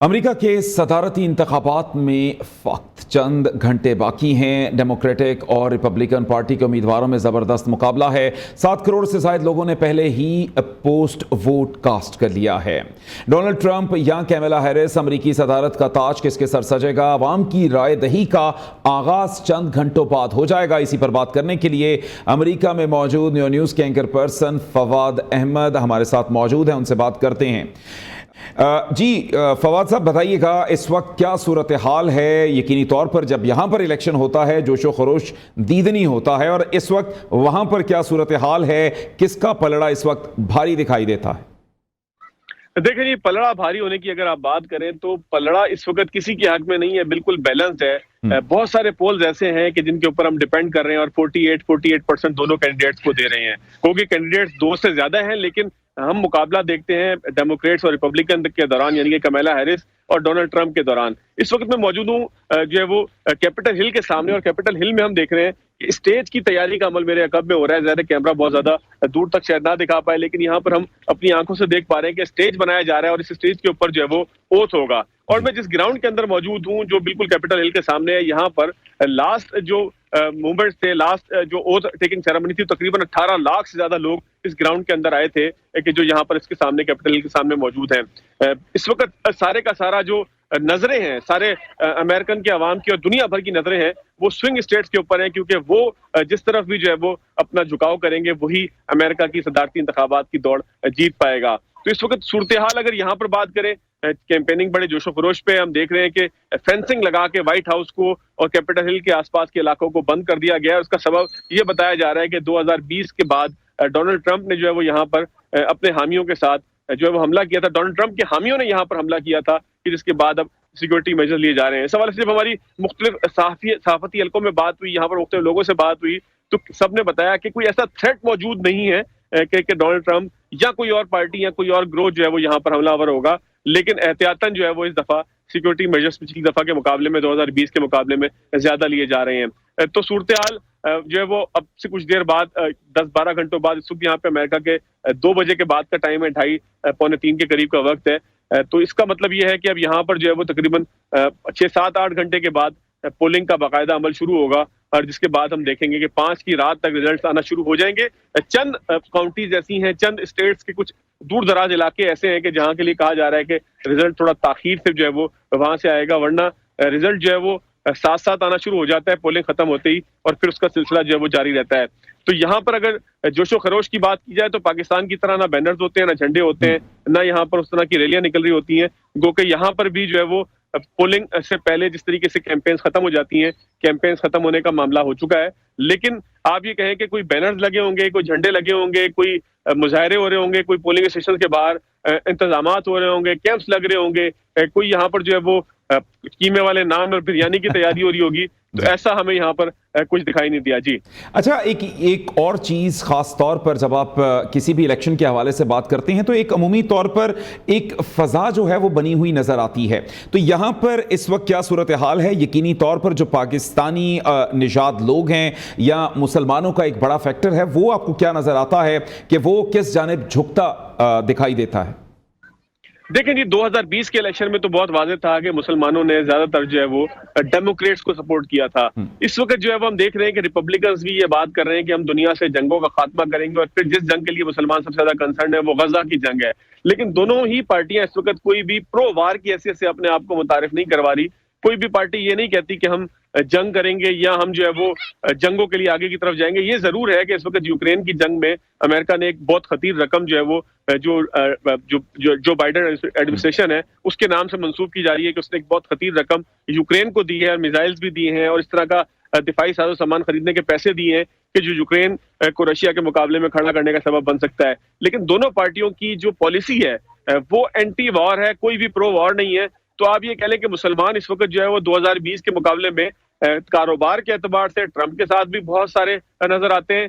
امریکہ کے صدارتی انتخابات میں وقت چند گھنٹے باقی ہیں۔ ڈیموکریٹک اور ریپبلکن پارٹی کے امیدواروں میں زبردست مقابلہ ہے۔ 7 کروڑ سے زائد لوگوں نے پہلے ہی پوسٹ ووٹ کاسٹ کر لیا ہے۔ ڈونلڈ ٹرمپ یا کیملا ہیرس امریکی صدارت کا تاج کس کے سر سجے گا؟ عوام کی رائے دہی کا آغاز چند گھنٹوں بعد ہو جائے گا۔ اسی پر بات کرنے کے لیے امریکہ میں موجود نیوز کے اینکر پرسن فواد احمد ہمارے ساتھ موجود ہیں، ان سے بات کرتے ہیں۔ جی فواد صاحب، بتائیے گا اس وقت کیا صورتحال ہے؟ یقینی طور پر جب یہاں پر الیکشن ہوتا ہے جوش و خروش دیدنی ہوتا ہے، اور اس وقت وہاں پر کیا صورتحال ہے؟ کس کا پلڑا اس وقت بھاری دکھائی دیتا ہے؟ دیکھیں جی، پلڑا بھاری ہونے کی اگر آپ بات کریں تو پلڑا اس وقت کسی کے حق میں نہیں ہے، بالکل بیلنسڈ ہے۔ بہت سارے پولز ایسے ہیں کہ جن کے اوپر ہم ڈیپینڈ کر رہے ہیں اور 48% دونوں کینڈیڈیٹس کو دے رہے ہیں، کیونکہ کینڈیڈیٹس 2 سے زیادہ ہیں، لیکن ہم مقابلہ دیکھتے ہیں ڈیموکریٹس اور ریپبلکن کے دوران، یعنی کہ کمیلا ہیرس اور ڈونلڈ ٹرمپ کے دوران۔ اس وقت میں موجود ہوں جو ہے وہ کیپٹل ہل کے سامنے، اور کیپٹل ہل میں ہم دیکھ رہے ہیں کہ اسٹیج کی تیاری کا عمل میرے عقب میں ہو رہا ہے۔ زیادہ کیمرہ بہت زیادہ دور تک شاید نہ دکھا پائے، لیکن یہاں پر ہم اپنی آنکھوں سے دیکھ پا رہے ہیں کہ اسٹیج بنایا جا رہا ہے، اور اس اسٹیج کے اوپر جو ہے وہ اوتھ ہوگا۔ اور میں جس گراؤنڈ کے اندر موجود ہوں جو بالکل کیپٹل ہل کے سامنے ہے، یہاں پر لاسٹ جو موومنٹس تھے، لاسٹ جو اوتھ ٹیکنگ سیریمنی تھی، تقریباً 18 لاکھ سے زیادہ لوگ اس گراؤنڈ کے اندر آئے تھے کہ جو یہاں پر اس کے سامنے کیپٹل ہل کے سامنے موجود ہیں۔ اس وقت سارے کا سارا جو نظریں ہیں، سارے امریکن کے عوام کی اور دنیا بھر کی نظریں ہیں، وہ سوئنگ اسٹیٹس کے اوپر ہیں، کیونکہ وہ جس طرف بھی جو ہے وہ اپنا جھکاؤ کریں گے وہی امریکہ کی صدارتی انتخابات کی دوڑ جیت پائے گا۔ تو اس وقت صورتحال اگر یہاں پر بات کریں، کیمپیننگ بڑے جوش و خروش پہ، ہم دیکھ رہے ہیں کہ فینسنگ لگا کے وائٹ ہاؤس کو اور کیپٹل ہل کے آس پاس کے علاقوں کو بند کر دیا گیا ہے۔ اس کا سبب یہ بتایا جا رہا ہے کہ 2020 کے بعد ڈونلڈ ٹرمپ نے جو ہے وہ یہاں پر اپنے حامیوں کے ساتھ جو ہے وہ حملہ کیا تھا، ڈونلڈ ٹرمپ کے حامیوں نے یہاں پر حملہ کیا تھا، کہ جس کے بعد اب سیکورٹی میجر لیے جا رہے ہیں۔ اس حوالے سے جب ہماری مختلف صحافتی حلقوں میں بات ہوئی، یہاں پر مختلف لوگوں سے بات ہوئی، تو سب نے بتایا کہ کوئی ایسا تھریٹ موجود نہیں ہے کہ ڈونلڈ ٹرمپ یا کوئی اور پارٹی یا کوئی اور گروہ جو ہے وہ یہاں پر حملہ آور ہوگا، لیکن احتیاطاً جو ہے وہ اس دفعہ سیکورٹی میجرز پچھلی دفعہ کے مقابلے میں 2020 کے مقابلے میں زیادہ لیے جا رہے ہیں۔ تو صورتحال جو ہے وہ اب سے کچھ دیر بعد 10-12 گھنٹوں بعد، اس وقت یہاں پہ امریکہ کے 2 بجے کے بعد کا ٹائم ہے، 2:30 پونے 3 کے قریب کا وقت ہے۔ تو اس کا مطلب یہ ہے کہ اب یہاں پر جو ہے وہ تقریباً 6-7-8 گھنٹے کے بعد پولنگ کا باقاعدہ عمل شروع ہوگا، اور جس کے بعد ہم دیکھیں گے کہ 5 کی رات تک ریزلٹس آنا شروع ہو جائیں گے۔ چند کاؤنٹیز ایسی ہیں، چند اسٹیٹس کے کچھ دور دراز علاقے ایسے ہیں کہ جہاں کے لیے کہا جا رہا ہے کہ ریزلٹ تھوڑا تاخیر سے جو ہے وہ وہاں سے آئے گا، ورنہ ریزلٹ جو ہے وہ ساتھ آنا شروع ہو جاتا ہے پولنگ ختم ہوتے ہی، اور پھر اس کا سلسلہ جو ہے وہ جاری رہتا ہے۔ تو یہاں پر اگر جوش و خروش کی بات کی جائے تو پاکستان کی طرح نہ بینرز ہوتے ہیں، نہ جھنڈے ہوتے ہیں، نہ یہاں پر اس طرح کی ریلیاں نکل رہی ہوتی ہیں، گو کہ یہاں پر بھی جو ہے وہ پولنگ سے پہلے جس طریقے سے کیمپینز ختم ہو جاتی ہیں، کیمپینز ختم ہونے کا معاملہ ہو چکا ہے۔ لیکن آپ یہ کہیں کہ کوئی بینرز لگے ہوں گے، کوئی جھنڈے لگے ہوں گے، کوئی مظاہرے ہو رہے ہوں گے، کوئی پولنگ اسٹیشن کے باہر انتظامات ہو رہے ہوں گے، کیمپس لگ رہے ہوں گے، کوئی یہاں پر جو ہے وہ قیمے والے نان اور بریانی کی تیاری ہو رہی ہوگی، تو ایسا ہمیں یہاں پر کچھ دکھائی نہیں دیا۔ جی اچھا، ایک اور چیز خاص طور پر جب آپ کسی بھی الیکشن کے حوالے سے بات کرتے ہیں تو ایک عمومی طور پر ایک فضا جو ہے وہ بنی ہوئی نظر آتی ہے۔ تو یہاں پر اس وقت کیا صورتحال ہے؟ یقینی طور پر جو پاکستانی نژاد لوگ ہیں یا مسلمانوں کا ایک بڑا فیکٹر ہے، وہ آپ کو کیا نظر آتا ہے کہ وہ کس جانب جھکتا دکھائی دیتا ہے؟ دیکھیں جی، 2020 کے الیکشن میں تو بہت واضح تھا کہ مسلمانوں نے زیادہ تر جو ہے وہ ڈیموکریٹس کو سپورٹ کیا تھا۔ اس وقت جو ہے وہ ہم دیکھ رہے ہیں کہ ریپبلکنز بھی یہ بات کر رہے ہیں کہ ہم دنیا سے جنگوں کا خاتمہ کریں گے، اور پھر جس جنگ کے لیے مسلمان سب سے زیادہ کنسرن ہے وہ غزہ کی جنگ ہے۔ لیکن دونوں ہی پارٹیاں اس وقت کوئی بھی پرو وار کی حیثیت سے اپنے آپ کو متعارف نہیں کروا رہی۔ کوئی بھی پارٹی یہ نہیں کہتی کہ ہم جنگ کریں گے یا ہم جو ہے وہ جنگوں کے لیے آگے کی طرف جائیں گے۔ یہ ضرور ہے کہ اس وقت یوکرین کی جنگ میں امریکہ نے ایک بہت خطیر رقم جو ہے وہ جو بائیڈن ایڈمنسٹریشن ہے اس کے نام سے منسوب کی جا رہی ہے، کہ اس نے ایک بہت خطیر رقم یوکرین کو دی ہے، اور میزائلز بھی دی ہیں، اور اس طرح کا دفاعی ساز و سامان خریدنے کے پیسے دیے ہیں کہ جو یوکرین کو رشیا کے مقابلے میں کھڑا کرنے کا سبب بن سکتا ہے۔ لیکن دونوں پارٹیوں کی جو پالیسی ہے وہ اینٹی وار ہے، کوئی بھی پرو وار نہیں ہے۔ تو آپ یہ کہہ لیں کہ مسلمان اس وقت جو ہے وہ 2020 کے مقابلے میں کاروبار کے اعتبار سے ٹرمپ کے ساتھ بھی بہت سارے نظر آتے ہیں،